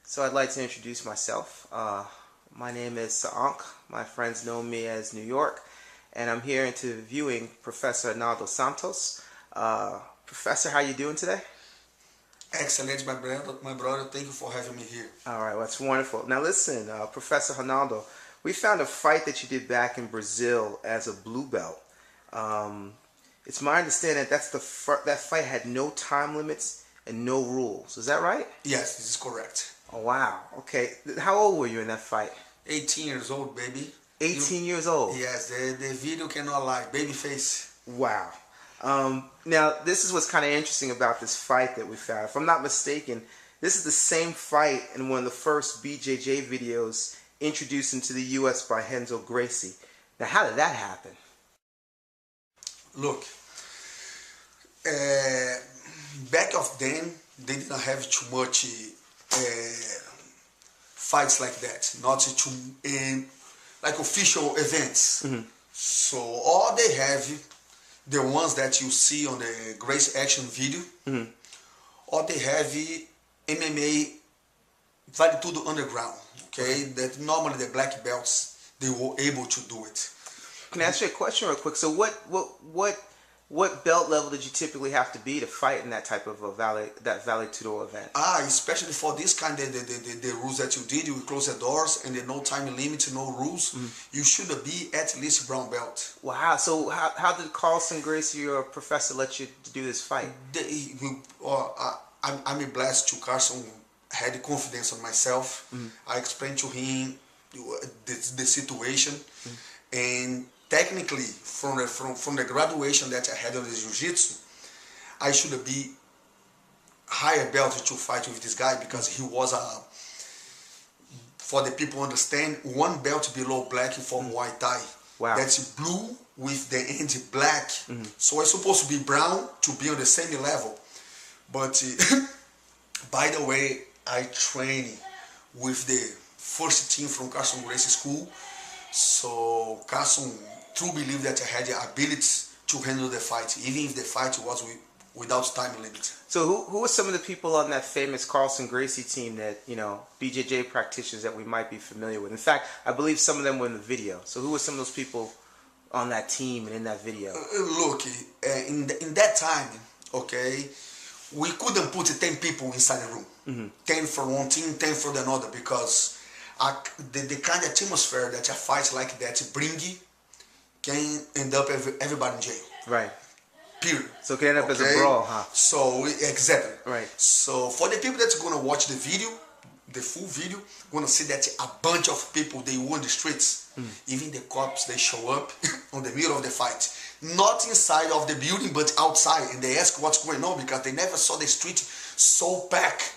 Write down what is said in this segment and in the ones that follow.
So I'd like to introduce myself. My name is Sa'ank. My friends know me as New York, and I'm here interviewing Professor Rinaldo Santos. Professor, how you doing today? Excellent, my brother. Thank you for having me here. All right, well, that's wonderful. Now listen, Professor Rinaldo, we found a fight that you did back in Brazil as a blue belt. It's my understanding that that fight had no time limits and no rules. Is that right? Yes, this is correct. Oh, wow. Okay. How old were you in that fight? 18 years old, baby. 18 years old? Yes, the video cannot lie. Baby face. Wow. Now, this is what's kind of interesting about this fight that we found. If I'm not mistaken, this is the same fight in one of the first BJJ videos introduced into the U.S. by Renzo Gracie. Now, how did that happen? Look, back of then, they didn't have too much fights like that. Not too like official events. Mm-hmm. So all they have, the ones that you see on the Grace Action video, mm-hmm. all they have MMA Vale Tudo Underground. Okay, that normally the black belts they were able to do it. Can I ask you a question real quick? So what belt level did you typically have to be to fight in that type of Vale Tudo event? Especially for this kind of the rules that you did, you close the doors and the no time limit, no rules. Mm-hmm. You should be at least brown belt. Wow. So how did Carlson Gracie, your professor, let you do this fight? I'm blessed to Carlson had confidence on myself. Mm-hmm. I explained to him the situation, mm-hmm. and technically, from the graduation that I had on the jiu-jitsu, I should be higher belt to fight with this guy because he was for the people understand, one belt below black for Muay Thai. Wow. That's blue with the end black. Mm-hmm. So it's supposed to be brown to be on the same level. But by the way, I train with the first team from Carson Gracie School. So Carson true believe that I had the ability to handle the fight, even if the fight was without time limit. So who are some of the people on that famous Carlson Gracie team that, you know, BJJ practitioners that we might be familiar with? In fact, I believe some of them were in the video. So who are some of those people on that team and in that video? Look, in that time, okay, we couldn't put 10 people inside the room. Mm-hmm. 10 for one team, 10 for another, because the kind of atmosphere that a fight like that brings can end up everybody in jail. Right. Period. So it can end up as a brawl, huh? So, exactly. Right. So, for the people that's going to watch the video, the full video, going to see that a bunch of people, they were on the streets. Even the cops, they show up on the middle of the fight. Not inside of the building, but outside. And they ask what's going on because they never saw the street so packed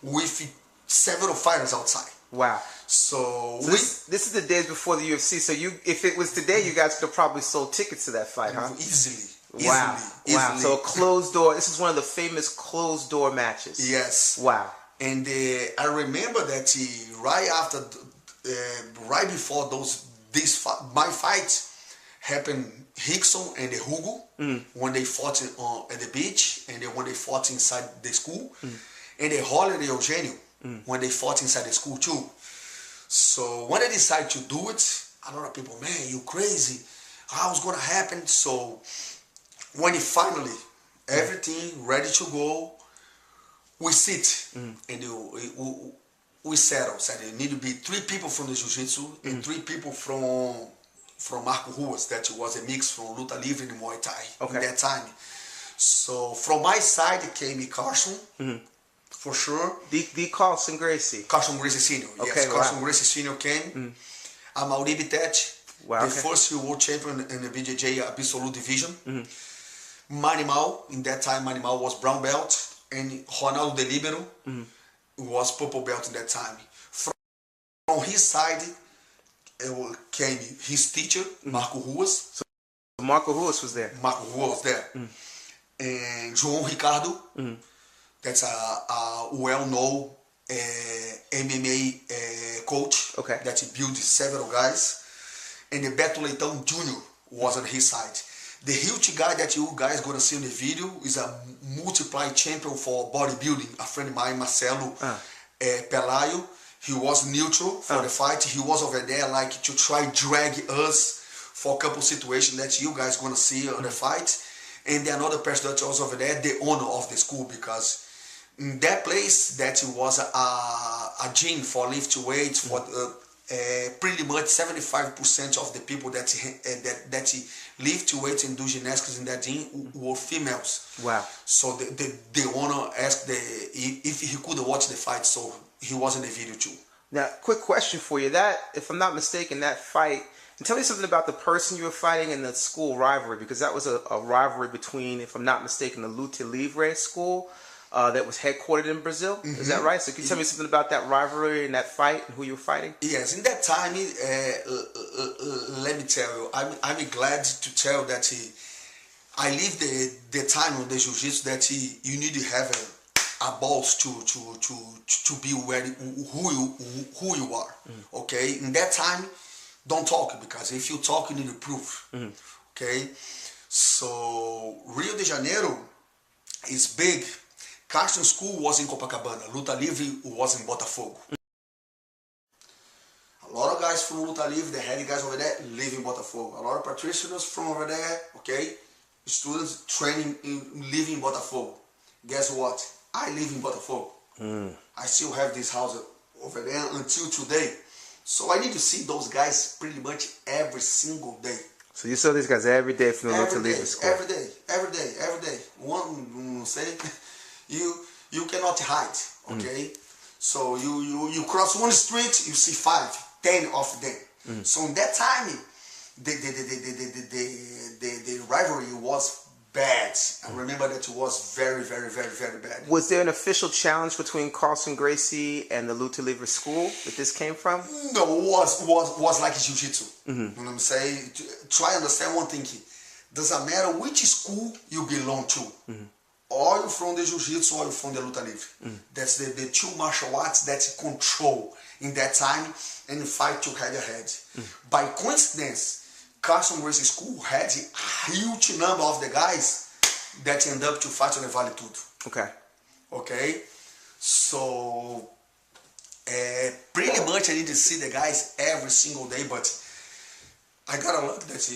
with several fighters outside. Wow. So this is the days before the UFC. So if it was today, you guys could have probably sold tickets to that fight, huh? Easily. Wow. Easily. Wow. So a closed door. This is one of the famous closed door matches. Yes. Wow. And I remember that right before my fight happened, Rickson and the Hugo when they fought at the beach, and when they fought inside the school, and the Holly and Eugenio when they fought inside the school too. So when they decided to do it, a lot of people, man, you crazy. How's gonna happen? So when it finally, everything ready to go, we sit and we settle. Said there need to be 3 people from the jiu-jitsu and 3 people from Marco Ruas, that was a mix from Luta Livre and Muay Thai in that time. So from my side came Carson. For sure. The Carlson Gracie. Carson Gracie Senior. Okay, yes, wow. Carson Gracie Senior came. Amaury Bittet, the first world champion in the BJJ Absolute Division. Manimal, in that time, Manimal was brown belt. And Ronaldo De Libero was purple belt in that time. From his side came his teacher, Marco Ruas. So Marco Ruas was there. Marco Ruas was there. And João Ricardo. That's a well-known MMA coach that he built several guys. And the Beto Leitão Jr. was on his side. The huge guy that you guys gonna see in the video is a multiply champion for bodybuilding. A friend of mine, Marcelo, Pelayo. He was neutral for the fight. He was over there like to try drag us for a couple situations that you guys gonna see on the fight. And the another person that was over there, the owner of the school, because in that place that was a gym for lift weights for pretty much 75% of the people that lift weights and do gymnastics in that gym were females. Wow. So the owner asked if he could watch the fight, so he was in the video too. Now, quick question for you. That, if I'm not mistaken, that fight, and tell me something about the person you were fighting and the school rivalry, because that was a rivalry between, if I'm not mistaken, the Luta Livre school that was headquartered in Brazil. Mm-hmm. Is that right? So can you tell me something about that rivalry and that fight and who you were fighting? Yes, in that time, let me tell you, I'm glad to tell that I lived the time on the jiu-jitsu that you need to have a balls to be who you are. Mm. Okay, in that time, don't talk, because if you talk, you need to prove. Mm. Okay, so Rio de Janeiro is big. Carson School was in Copacabana. Luta Livre was in Botafogo. Mm. A lot of guys from Luta Livre, the head guys over there, live in Botafogo. A lot of practitioners from over there, okay, students training live in Botafogo. Guess what? I live in Botafogo. Mm. I still have this house over there until today. So I need to see those guys pretty much every single day. So you saw these guys every day from the Luta Livre school? Every day. One say, you cannot hide, okay? Mm. So you cross one street, you see 5, 10 of them. Mm. So in that time, the rivalry was bad. I remember that it was very bad. Was there an official challenge between Carlson Gracie and the Luta Livre school that this came from? No, it was like jiu-jitsu. Mm-hmm. You know what I'm saying? Try to understand one thing. Doesn't matter which school you belong to. Mm-hmm. Or you from the jiu-jitsu or you from the Luta Livre. Mm-hmm. That's the two martial arts that control in that time and fight to head-to-head. Mm-hmm. By coincidence, Carson Gracie School had a huge number of the guys that end up to fight on the Vale Tudo. Okay. So pretty much I need to see the guys every single day, but I gotta look that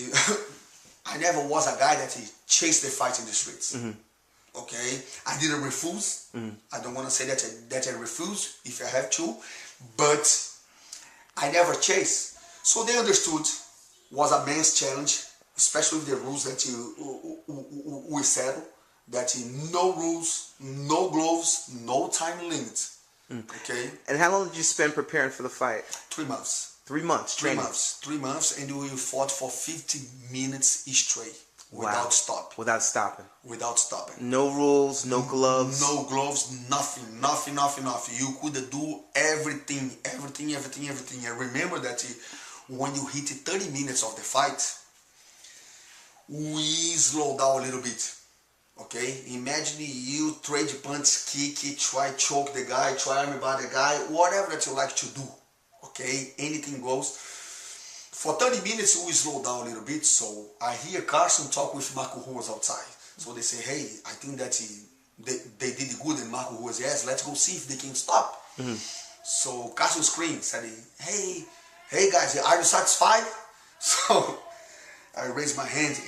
I never was a guy that chased the fight in the streets. Mm-hmm. Okay. I didn't refuse. Mm-hmm. I don't want to say that I refuse if I have to, but I never chased. So they understood. Was a men's challenge, especially with the rules that we settled, that no rules, no gloves, no time limit. Mm. Okay. And how long did you spend preparing for the fight? 3 months. 3 months. 3 months. 3 months, and we fought for 50 minutes straight without stop. Without stopping. Without stopping. No rules, no gloves. No gloves, nothing. You could do everything. I remember that. When you hit 30 minutes of the fight, we slow down a little bit. Okay? Imagine you trade punch, kick, try choke the guy, try arm by the guy, whatever that you like to do. Okay? Anything goes. For 30 minutes, we slow down a little bit. So I hear Carson talk with Marco Ruas outside. So they say, hey, I think that they did good, and Marco Ruas, yes, let's go see if they can stop. Mm-hmm. So Carson screamed, said, hey guys, are you satisfied? So I raised my hand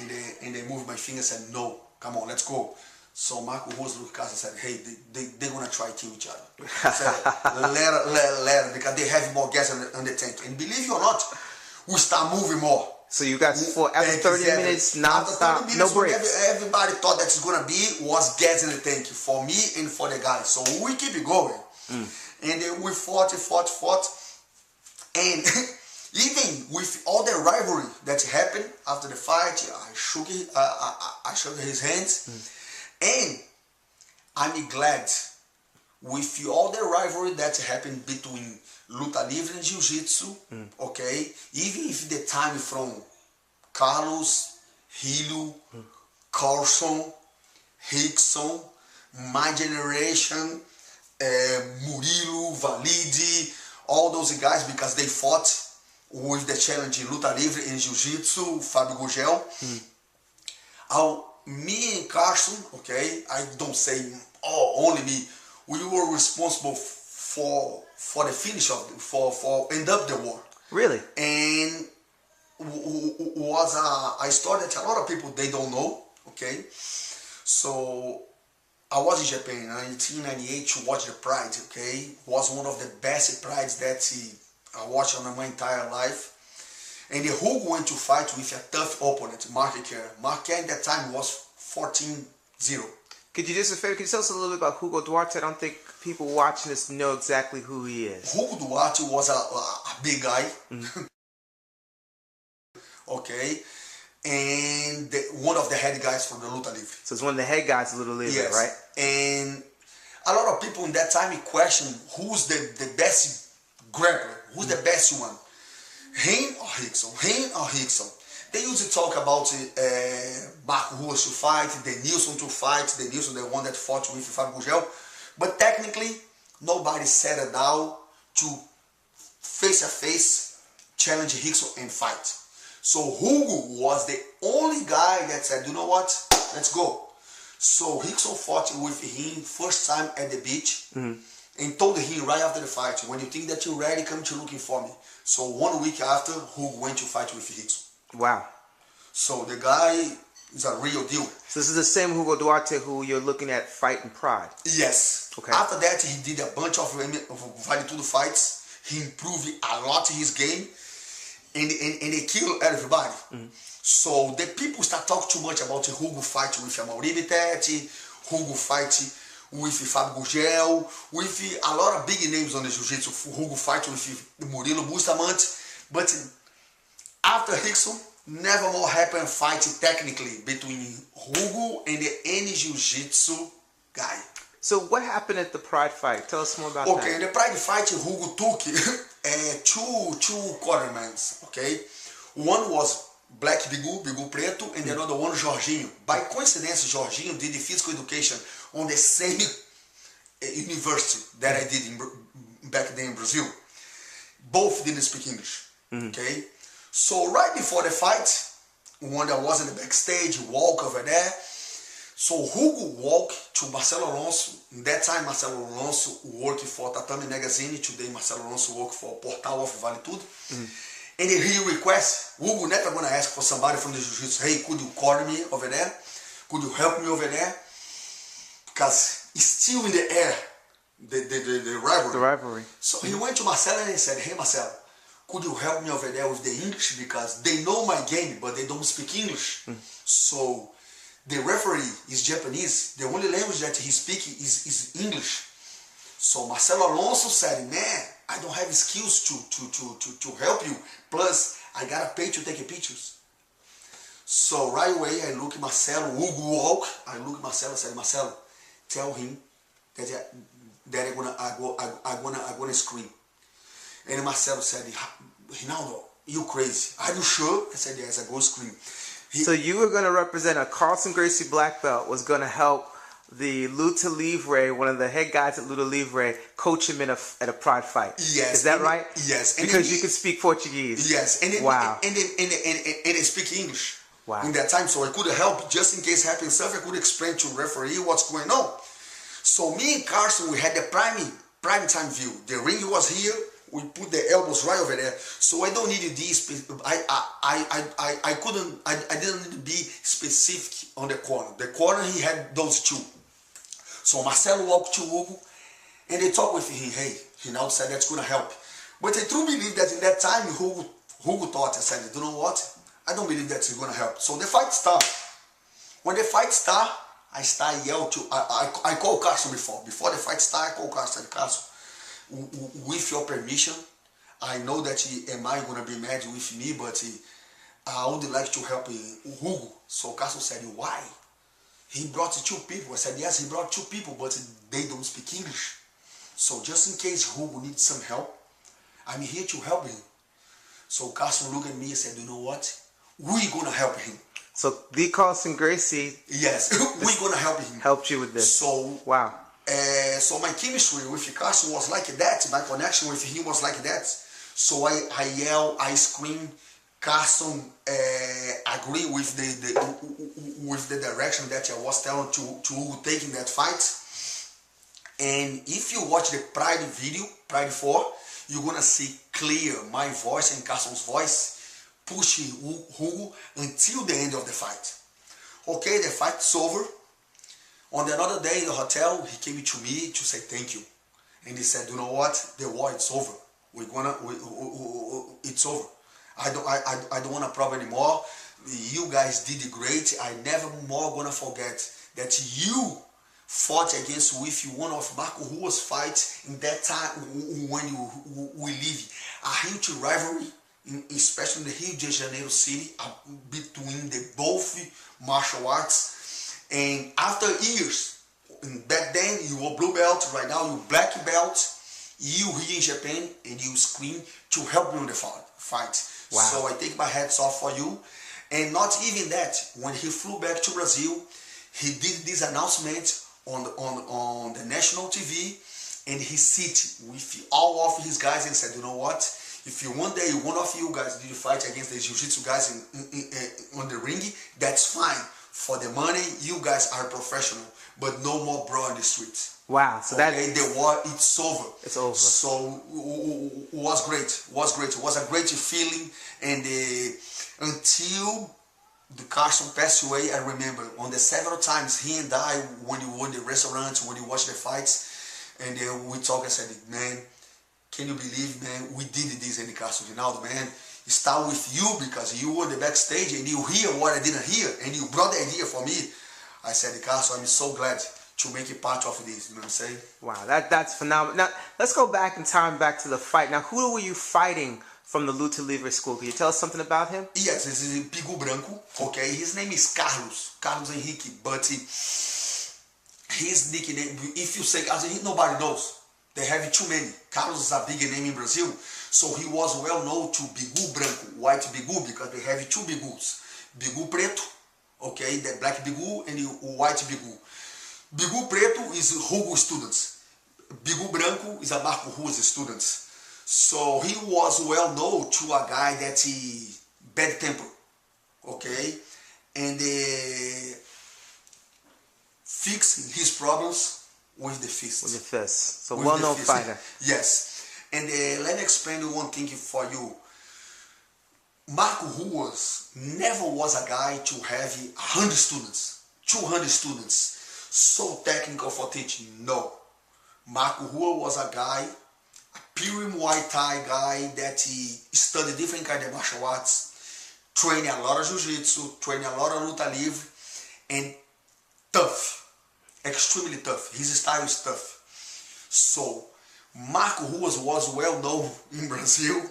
and they moved my finger and said, no, come on, let's go. So Marco Ruas looked at us and said, hey, they're going to try to kill each other. I said, let because they have more gas on the tank. And believe it or not, we start moving more. So you guys fought after 30 minutes, non-stop, no breaks. Everybody thought that it's going to be was gas in the tank for me and for the guys. So we keep it going. Mm. And then we fought. And even with all the rivalry that happened after the fight, I shook his hands. And I'm glad with all the rivalry that happened between Luta Livre and Jiu-Jitsu, okay? Even if the time from Carlos, Hilo, Carlson, Rickson, my generation, Murilo, Valide, all those guys, because they fought with the challenge in Luta Livre and Jiu-Jitsu, Fábio Gugel. Me and Carson, okay, I don't say, only me, we were responsible for the finish of for end up the war. Really? And was a story that a lot of people they don't know. Okay, so I was in Japan in 1998 to watch the Pride. Okay, was one of the best prides that I watched on my entire life. And the Hugo went to fight with a tough opponent, Mark Kerr. Mark Kerr at that time was 14-0. Could you do us a favor? Could you tell us a little bit about Hugo Duarte? I don't think people watching this know exactly who he is. Hugo Duarte was a big guy. Mm-hmm. Okay. And one of the head guys from the Luta Livre. So it's one of the head guys of Luta Livre, yes. Right? And a lot of people in that time questioned who's the best grappler, who's the best one. Him or Rickson? Him or Rickson? They used to talk about Marco Ruas to fight, the Nilson to fight, the Nilson, the one that fought with Fábio Gugel. But technically, nobody settled down to face-to-face challenge Rickson and fight. So Hugo was the only guy that said, you know what, let's go. So Rickson fought with him first time at the beach. Mm-hmm. And told him right after the fight, when you think that you're ready, come to looking for me. So 1 week after, Hugo went to fight with Rickson. Wow. So the guy is a real deal. So this is the same Hugo Duarte who you're looking at fighting Pride? Yes. Okay. After that, he did a bunch of Vale Tudo fights. He improved a lot in his game. And they killed everybody. Mm-hmm. So the people start talking too much about Hugo fight with Amaury Bittetti, Hugo fight with Fábio Gugel, with a lot of big names on the Jiu-Jitsu. Hugo fight with Murilo Bustamante. But after Rickson, never more happened fight technically between Hugo and any Jiu-Jitsu guy. So what happened at the Pride fight? Tell us more about that. Okay, in the Pride fight, Hugo took two cornermen. Okay, one was Black Bigu Preto, and the other one Jorginho. By coincidence, Jorginho did the physical education on the same university that I did back then in Brazil. Both didn't speak English. Mm-hmm. Okay, so right before the fight, when I was in the backstage, walk over there. So Hugo walked to Marcelo Alonso. In that time, Marcelo Alonso worked for Tatame Magazine. Today, Marcelo Alonso works for Portal of Vale Tudo. Mm-hmm. And he requests, Hugo never going to ask for somebody from the Jiu-Jitsu, hey, could you corner me over there? Could you help me over there? Because it's still in the air, the rivalry. The rivalry. So he went to Marcelo and he said, hey, Marcelo, could you help me over there with the English? Because they know my game, but they don't speak English. Mm-hmm. So the referee is Japanese. The only language that he speaks is English. So Marcelo Alonso said, man, I don't have skills to help you. Plus, I gotta pay to take pictures. So right away, I look at Marcelo, Hugo walk. I look at Marcelo and said, Marcelo, tell him that I'm gonna scream. And Marcelo said, Rinaldo, you crazy? Are you sure? I said, yes, I go scream. So you were going to represent a Carlson Gracie black belt, was going to help the Luta Livre, one of the head guys at Luta Livre, coach him at a Pride fight. Yes. Is that right? Yes. Because you could speak Portuguese. Yes. Wow. And they speak English. Wow. In that time, so I could help, just in case happens stuff, I could explain to the referee what's going on. So me and Carson, we had the prime time view. The ring was here. We put the elbows right over there, so I don't need this. I didn't need to be specific on the corner. The corner he had those two. So Marcelo walked to Hugo, and they talked with him. Hey, Rinaldo said that's gonna help. But I truly believe that in that time Hugo thought, I said, you know what? I don't believe that's gonna help. So the fight started. When the fight started, I started yell to. I called Carson before the fight started. I called Carson. Carson, with your permission, I know that am I going to be mad with me, but I would like to help Hugo. So Carson said, why? He brought two people. I said, yes, he brought two people, but they don't speak English. So just in case Hugo needs some help, I'm here to help him. So Carson looked at me and said, you know what? We're going to help him. So the Carlson Gracie, yes, we're going to help him. Helped you with this. So wow. So my chemistry with Carson was like that. My connection with him was like that. So I yell, I scream. Carson agree with the direction that I was telling to Hugo taking that fight. And if you watch the Pride video, Pride 4, you're gonna see clear my voice and Carson's voice pushing Hugo until the end of the fight. Okay, the fight's over. On another day in the hotel, he came to me to say thank you. And he said, you know what? The war is over. It's over. I don't want a problem anymore. You guys did great. I never more gonna forget that you fought against with one of Marco Rua's fights in that time when we live a huge rivalry, especially in the Rio de Janeiro city, between the both martial arts. And after years, back then you were blue belt, right now you black belt, you here in Japan and you scream to help me in the fight. Wow. So I take my hats off for you. And not even that, when he flew back to Brazil, he did this announcement on the national TV, and he sit with all of his guys and said, you know what, if you one day one of you guys did fight against the jiu-jitsu guys on the ring, that's fine. For the money, you guys are professional, but no more brawl in the streets. Wow, so okay, the war, it's over. It's over. So it was great. It was a great feeling, and until the Carson passed away, I remember on the several times he and I, when you were in the restaurant, when you watched the fights, and we talked, I said, man, can you believe, man, we did this in the Carson Rinaldo, man. It started with you because you were the backstage and you hear what I didn't hear, and you brought the idea for me. I said, Carson, I'm so glad to make it part of this, you know what I'm saying? Wow, that's phenomenal. Now, let's go back in time, back to the fight. Now, who were you fighting from the Luta Livre school? Can you tell us something about him? Yes, this is Bigu Branco, okay? His name is Carlos Henrique, but his nickname, if you say Carlos Henrique, nobody knows. They have too many. Carlos is a big name in Brazil, so he was well known to Bigu Branco, white Bigu, because they have two Bigus. Bigu Preto, okay, the black Bigu and the white Bigu. Bigu Preto is Hugo students. Bigu Branco is a Marco Rua's students. So he was well known to a guy that he bad temper, okay, and fix his problems with the fist. With the fist. So well-known fighter. Yes, and let me explain one thing for you. Marco Ruas never was a guy to have 100 students, 200 students, so technical for teaching. No, Marco Rua was a guy, a pure Muay Thai guy that he studied different kind of martial arts, trained a lot of jiu-jitsu, trained a lot of luta livre, and tough, extremely tough. His style is tough. So Marco Ruas was well known in Brazil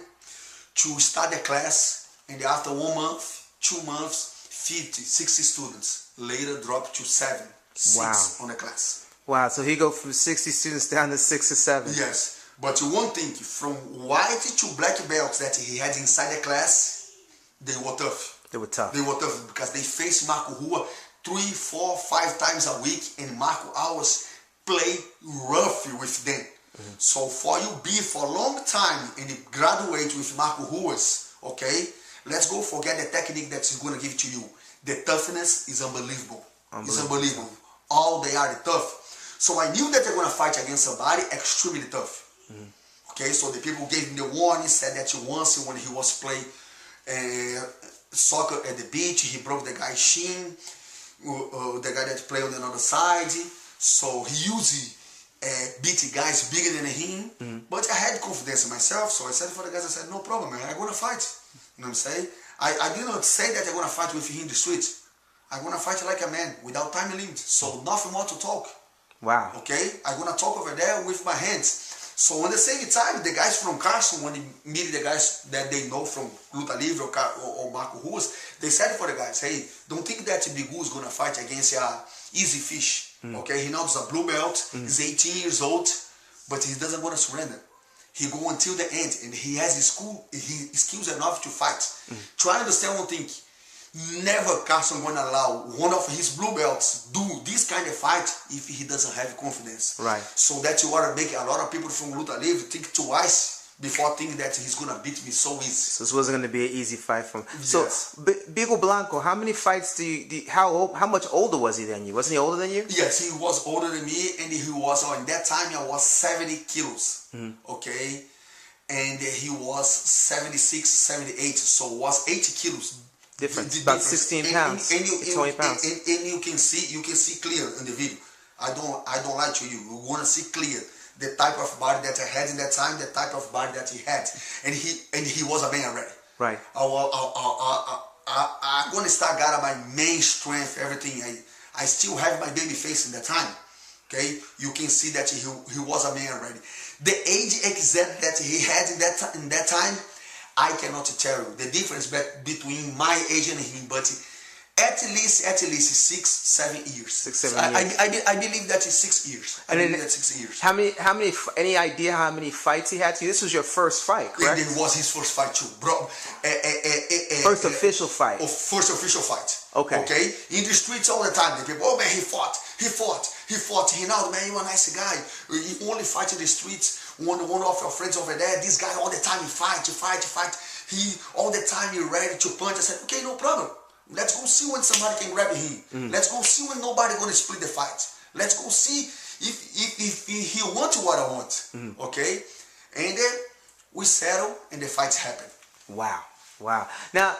to start the class, and after 1 month, 2 months, 50, 60 students. Later dropped to 7, 6 on the class. Wow, so he go from 60 students down to 6 or 7. Yes, but one thing, from white to black belts that he had inside the class, they were tough. They were tough. They were tough because they faced Marco Rua 3, 4, 5 times a week, and Marco always play rough with them. Mm-hmm. So for you be for a long time and graduate with Marco Ruas, okay, let's go forget the technique that he's going to give to you. The toughness is unbelievable. It's unbelievable. All they are tough. So I knew that they're going to fight against somebody extremely tough. Mm-hmm. Okay, so the people gave him the warning, said that once when he was playing soccer at the beach, he broke the guy's shin, the guy that played on the other side. So he usually beat guys bigger than him. But I had confidence in myself, so I said for the guys, I said, no problem, man, I'm going to fight. You know what I'm saying? I did not say that I'm going to fight with him in the street. I'm going to fight like a man, without time limit. So nothing more to talk. Wow. Okay? I'm going to talk over there with my hands. So at the same time, the guys from Carson, when they meet the guys that they know from Luta Livre or Marco Ruas, they said for the guys, hey, don't think that Bigu is going to fight against easy fish. Okay? Rinaldo's a blue belt. He's 18 years old, but he doesn't want to surrender. He go until the end, and he has his skills enough to fight. Try to understand one thing. Never Carson going to allow one of his blue belts do this kind of fight if he doesn't have confidence. Right. So that you want to make a lot of people from Luta Livre think twice before thinking that he's gonna beat me so easy. So this wasn't going to be an easy fight for him. Yes. So, Bigu Branco, how many fights how much older was he than you? Wasn't he older than you? Yes, he was older than me, and he was, in that time, I was 70 kilos, okay? And he was 76, 78, so was 80 kilos. Difference, about 16 pounds, 20 pounds. And you can see clear in the video. I don't lie to you. You want to see clear the type of body that I had in that time, the type of body that he had, and he was a man already. Right. I'm gonna start got my main strength, everything. I still have my baby face in that time. Okay, you can see that he was a man already. The age exact that he had in that time, I cannot tell you the difference between my age and him, but at least 6, 7 years. 6, 7 years. I believe that is 6 years. I believe that 6 years. How many? Any idea how many fights he had to you? This was your first fight, correct? It was his first fight too, bro. First official fight. First official fight. Okay. Okay. In the streets all the time, the people, oh man, he fought. Rinaldo, man, you a nice guy. You only fight in the streets. One of your friends over there. This guy all the time he fight. He all the time he ready to punch. I said, okay, no problem. Let's go see when somebody can grab him. Let's go see when nobody gonna split the fight. Let's go see if he wants what I want. Okay? And then we settle and the fights happen. Wow. Now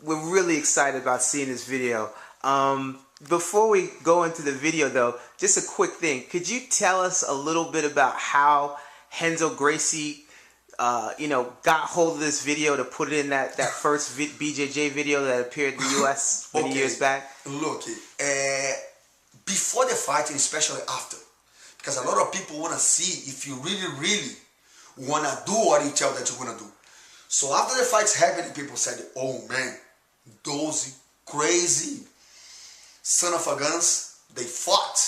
we're really excited about seeing this video. Before we go into the video though, just a quick thing. Could you tell us a little bit about how Renzo Gracie got hold of this video to put it in that first BJJ video that appeared in the US many years back? Look, before the fight and especially after, because a lot of people want to see if you really want to do what you tell that you're going to do. So after the fights happened, people said, oh man, those crazy son of a guns, they fought.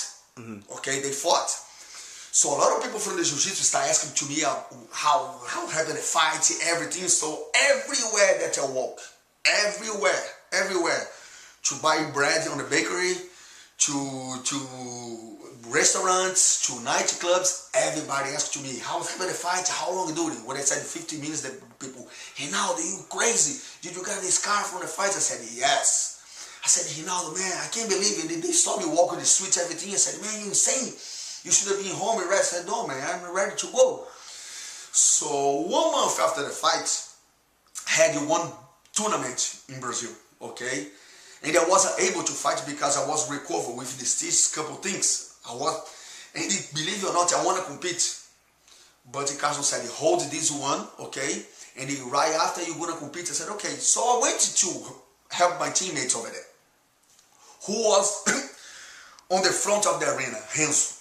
Okay, they fought. So a lot of people from the jiu-jitsu start asking to me how happened the fight, everything. So everywhere that I walk, everywhere, to buy bread on the bakery, to restaurants, to nightclubs, everybody asks to me, how happened the fight, how long do it? When I said 15 minutes, the people, Rinaldo, you crazy? Did you get this car from the fight? I said, yes. I said, Rinaldo, man, I can't believe it. They saw me walking the streets, everything. I said, man, you insane. You should have been home and rest. I said, no, man, I'm ready to go. So 1 month after the fight, I had one tournament in Brazil, okay? And I wasn't able to fight because I was recovered with the stitch, couple things. And believe it or not, I want to compete. But Carson said, hold this one, okay? And right after you're going to compete, I said, okay. So I went to help my teammates over there, who was on the front of the arena, Renzo.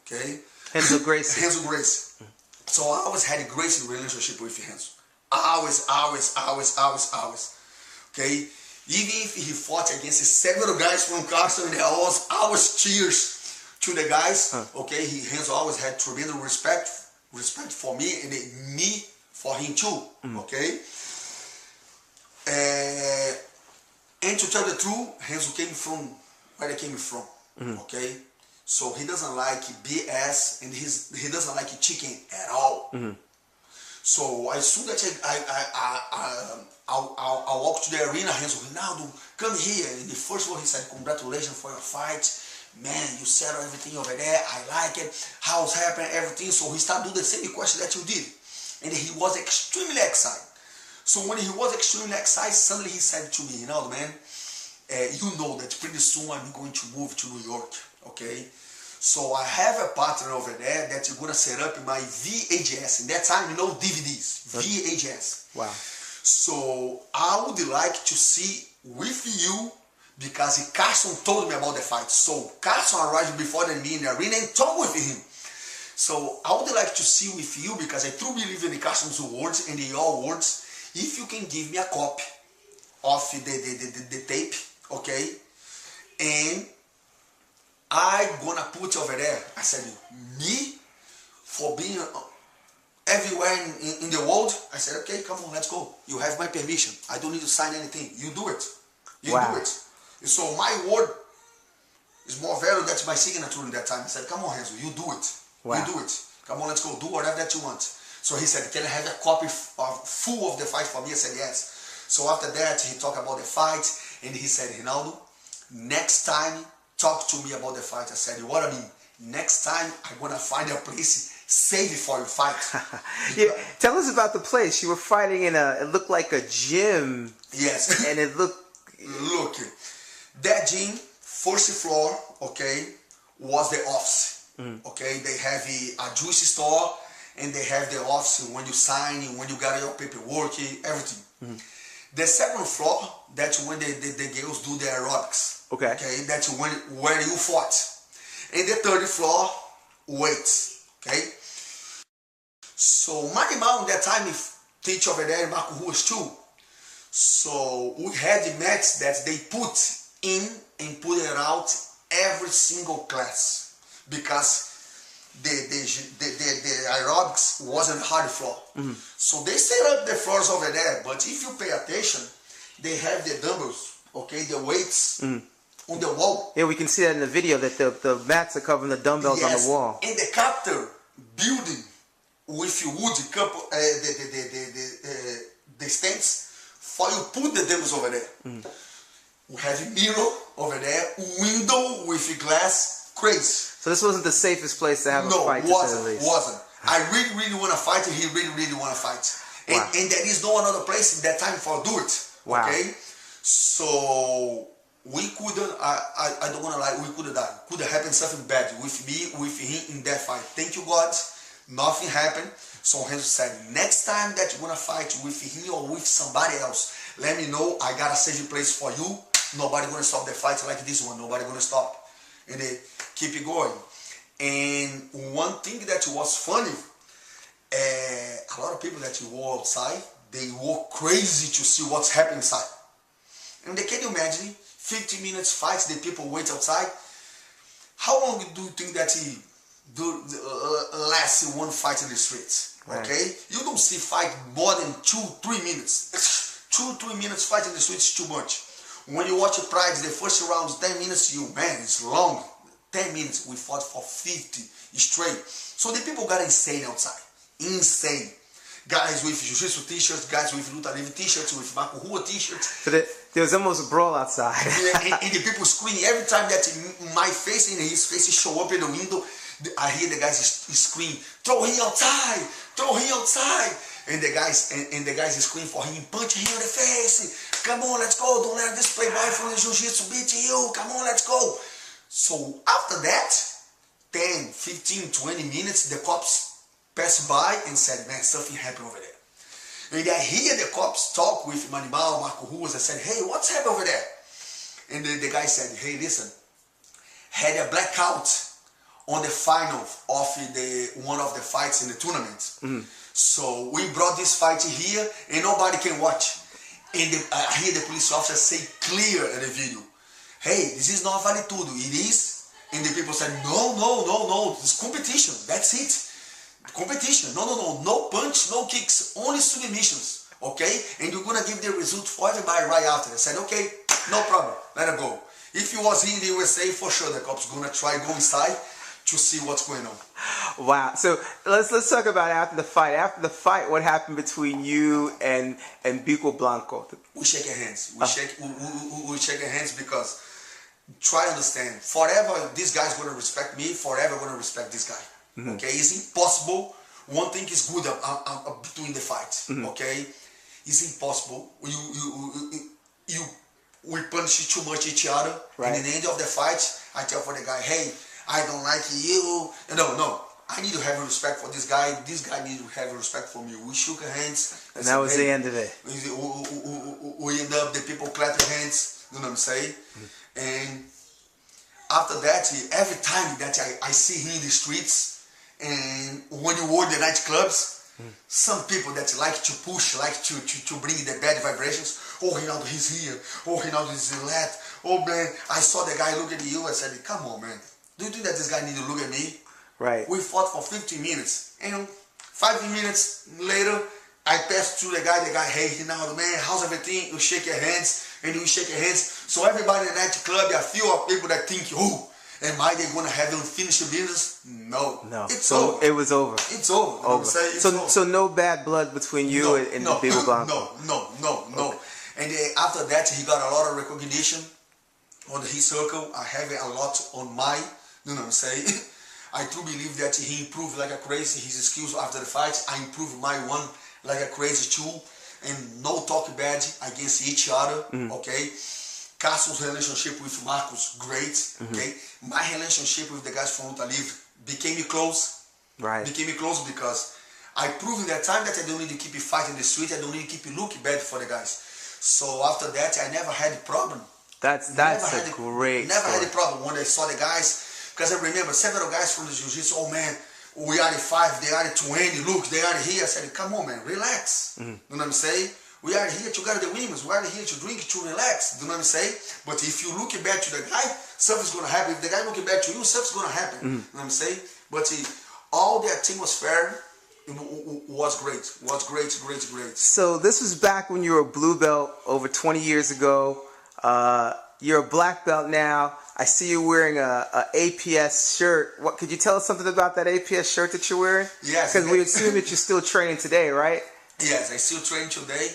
Okay? Renzo Gracie. Renzo Gracie. So I always had a great relationship with Renzo. Always. Okay? Even if he fought against several guys from Carson, and I was cheers to the guys. Okay? Renzo always had tremendous respect for me and me for him too. Okay? And to tell the truth, Renzo came from where they came from. Okay? So he doesn't like BS and he doesn't like chicken at all. So as soon as I walked to the arena, Renzo, Rinaldo, come here. And the first one he said, congratulations for your fight. Man, you settled everything over there. I like it. How's happening, everything. So he started doing the same question that you did. And he was extremely excited. So when he was extremely excited, suddenly he said to me, Rinaldo, man, you know that pretty soon I'm going to move to New York, okay? So I have a partner over there that you're going to set up my VHS. In that time, DVDs, VHS. Wow. So I would like to see with you, because Carson told me about the fight. So Carson arrived before me in the arena and talked with him. So I would like to see with you, because I truly believe in Carson's words and your words, if you can give me a copy of the tape, okay? And I'm gonna put over there. I said, me, for being everywhere in the world, I said, okay, come on, let's go. You have my permission. I don't need to sign anything. You do it. You do it. And so my word is more valuable than my signature in that time. I said, come on, Renzo, you do it. Wow. You do it. Come on, let's go. Do whatever that you want. So he said, can I have a copy full of the fight for me? I said, yes. So after that, he talked about the fight, and he said, Rinaldo, next time, talk to me about the fight. I said, what I mean? Next time, I'm going to find a place safe for your fight. Yeah, tell us about the place. You were fighting in it looked like a gym. Yes. And it looked... Look, that gym, first floor, okay, was the office. Okay, they have a juice store, and they have the office when you sign, when you got your paperwork, everything. The second floor, that's when the girls do their aerobics. Okay. Okay, that's where you fought. And the third floor, weights. Okay. So my mom that time teach over there in Marco Ruas too. So we had the mats that they put in and put it out every single class because the aerobics wasn't hard floor. So they set up the floors over there, but if you pay attention, they have the dumbbells, okay, the weights on the wall. Yeah, we can see that in the video that the mats are covering the dumbbells on the wall. In the captor building with wood couple the stands for you put the dumbbells over there. We have a mirror over there, window with glass, crazy. So this wasn't the safest place to have a fight, to say the least. Wasn't. I really want to fight, and he really want to fight. And there is no another place in that time for do it. Wow. Okay? So we couldn't, I don't want to lie, we could have done. Could have happened something bad with me, with him in that fight. Thank you, God. Nothing happened. So Renzo said, next time that you're going to fight with him or with somebody else, let me know. I got a safe place for you. Nobody going to stop the fight like this one. Nobody going to stop. And they keep it going. And one thing that was funny, a lot of people that you were outside, they were crazy to see what's happening inside. And they can you imagine, 50 minutes fights, the people wait outside. How long do you think that he lasts one fight in the streets? Right. Okay? You don't see fight more than 2-3 minutes. 2-3 minutes fight in the streets is too much. When you watch Pride, the first round is 10 minutes, man, it's long. 10 minutes, we fought for 50 straight. So the people got insane outside. Insane. Guys with Jiu-Jitsu t-shirts, guys with Luta Livre t-shirts, with Marco Rua t-shirts. So there was almost a brawl outside. and the people screaming. Every time that my face and his face show up in the window, I hear the guys scream, throw him outside, throw him outside. And the guys scream for him, punch him in the face. Come on, let's go. Don't let this playboy from the Jiu-Jitsu beat you. Come on, let's go. So after that, 10, 15, 20 minutes, the cops passed by and said, man, something happened over there. And I hear the cops talk with Manimal, Marco Ruas, and said, hey, what's happened over there? And the guy said, hey, listen, had a blackout on the final of one of the fights in the tournament. So we brought this fight here and nobody can watch. And I hear the police officer say clear in the video, hey, this is not vale tudo, it is. And the people said, no, it's competition, that's it. Competition, no punch, no kicks, only submissions, okay? And you're gonna give the result for everybody right after. I said, okay, no problem, let it go. If you was here in the USA, for sure the cops gonna try go inside to see what's going on. Wow. So let's talk about after the fight. After the fight, what happened between you and Bigu Branco? We shake hands. We shake hands because try to understand. Forever, this guy's gonna respect me. Forever, gonna respect this guy. Okay, it's impossible. One thing is good between the fights. Okay, it's impossible. We punish too much each other. Right. And in the end of the fight, I tell for the guy, hey, I don't like you. No. I need to have respect for this guy. This guy needs to have respect for me. We shook hands. And that was the end of it. We end up, the people clap their hands. You know what I'm saying? And after that, every time that I see him in the streets, and when you work the nightclubs, some people that like to push, like to bring the bad vibrations. Oh, Rinaldo, he's here. Oh, Rinaldo is that. Oh, man, I saw the guy look at you. I said, come on, man. Do you think that this guy need to look at me? Right. We fought for 15 minutes. And 5 minutes later, I passed through the guy, hey, Rinaldo, man, how's everything? You shake your hands, and we shake your hands. So everybody in the nightclub, there are few of people that think, oh, Am I they gonna have unfinished business? No. No. It's so over. it was over. It's over. You know what I'm saying? It's over. So no bad blood between you and the Bigu Branco. No. Okay. And after that, he got a lot of recognition on his circle. I have a lot on my, you know what I'm saying? I truly believe that he improved like a crazy. His skills after the fight, I improved my one like a crazy too. And no talk bad against each other, okay? Castro's relationship with Marcos, great, okay? My relationship with the guys from Luta Livre became close. Right. Became close because I proved in that time that I don't need to keep fighting the street. I don't need to keep looking bad for the guys. So after that, I never had a problem. That's a great Never story. had a problem when I saw the guys. Because I remember several guys from the jiu-jitsu, oh man, we are the 5, they are the 20, look, they are here. I said, come on man, relax. You know what I'm saying? We are here to get the women's, we are here to drink, to relax. You know what I'm saying? But if you look back to the guy, something's going to happen. If the guy looking back to you, something's going to happen. You know what I'm saying? But all the atmosphere was great. Was great. So this was back when you were a blue belt over 20 years ago. You're a black belt now. I see you wearing a APS shirt. What could you tell us something about that APS shirt that you're wearing? Yes. Because we assume that you're still training today, right? Yes, I still train today.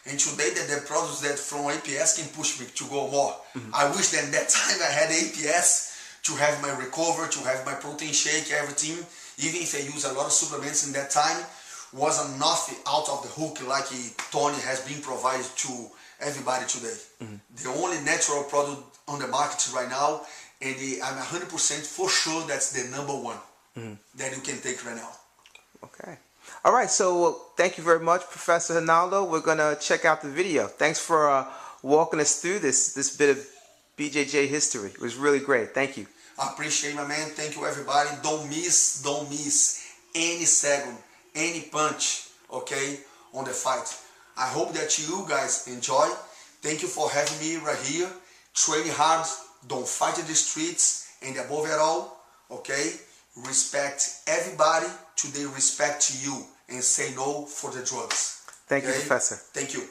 And today the products that from APS can push me to go more. I wish that time I had APS to have my recover, to have my protein shake, everything. Even if I use a lot of supplements in that time, wasn't enough out of the hook like Tony has been provided to everybody today. The only natural product on the market right now, and I'm 100% for sure that's the number one that you can take right now. Okay. All right, so thank you very much, Professor Rinaldo. We're going to check out the video. Thanks for walking us through this bit of BJJ history. It was really great. Thank you. I appreciate, my man. Thank you, everybody. Don't miss any second, any punch, okay, on the fight. I hope that you guys enjoy. Thank you for having me right here. Train hard. Don't fight in the streets. And above it all, okay, respect everybody till they respect you and say no for the drugs. Thank you, okay? Professor. Thank you.